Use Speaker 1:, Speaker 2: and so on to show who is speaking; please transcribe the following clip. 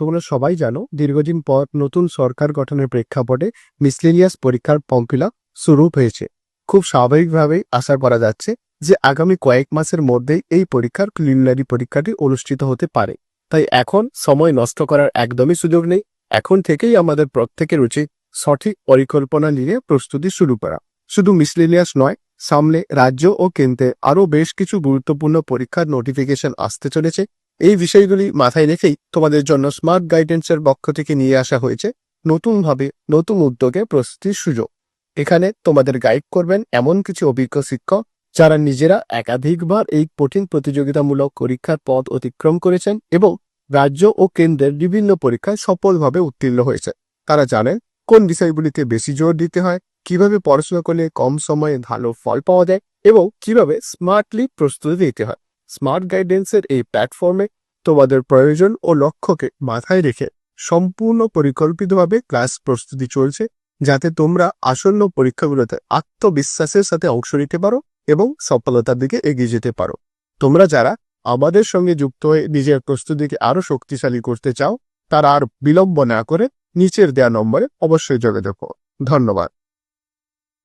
Speaker 1: তোমরা সবাই জানো দীর্ঘদিন পর নতুন সরকার গঠনের প্রেক্ষাপটে মিসলেনিয়াস পরীক্ষার ফর্ম ফিল আপ শুরু হয়েছে। খুব স্বাভাবিকভাবেই আশা করা যাচ্ছে যে আগামী কয়েক মাসের মধ্যেই এই পরীক্ষার প্রিলিমিনারি পরীক্ষাটি অনুষ্ঠিত হতে পারে। তাই এখন সময় নষ্ট করার একদমই সুযোগ নেই। এখন থেকেই আমাদের প্রত্যেকের উচিত সঠিক পরিকল্পনা নিয়ে প্রস্তুতি শুরু করা। শুধু মিসলেনিয়াস নয়, সামনে রাজ্য ও কেন্দ্রে আরও বেশ কিছু গুরুত্বপূর্ণ পরীক্ষার নোটিফিকেশন আসতে চলেছে। এই বিষয়গুলি মাথায় রেখেই তোমাদের জন্য স্মার্ট গাইডেন্সের পক্ষ থেকে নিয়ে আসা হয়েছে নতুনভাবে নতুন উদ্যোগে প্রস্তুতির সুযোগ। এখানে তোমাদের গাইড করবেন এমন কিছু অভিজ্ঞ শিক্ষক যারা নিজেরা একাধিকবার এই কঠিন প্রতিযোগিতামূলক পরীক্ষার পথ অতিক্রম করেছেন এবং রাজ্য ও কেন্দ্রের বিভিন্ন পরীক্ষায় সফলভাবে উত্তীর্ণ হয়েছে। তারা জানেন কোন বিষয়গুলিতে বেশি জোর দিতে হয়, কিভাবে পড়াশোনা করলে কম সময়ে ভালো ফল পাওয়া যায় এবং কিভাবে স্মার্টলি প্রস্তুতি নিতে হয়। স্মার্ট গাইডেন্সের এই প্ল্যাটফর্মে তোমাদের প্রয়োজন ও লক্ষ্যকে মাথায় রেখে সম্পূর্ণ পরিকল্পিতভাবে ক্লাস প্রস্তুতি চলছে, যাতে তোমরা আসন্ন পরীক্ষাগুলোতে আত্মবিশ্বাসের সাথে অংশ নিতে পারো এবং সফলতার দিকে এগিয়ে যেতে পারো। তোমরা যারা আমাদের সঙ্গে যুক্ত হয়ে নিজের প্রস্তুতিকে আরো শক্তিশালী করতে চাও, তারা আর বিলম্ব না করে নিচের দেওয়া নম্বরে অবশ্যই যোগাযোগ করো। ধন্যবাদ।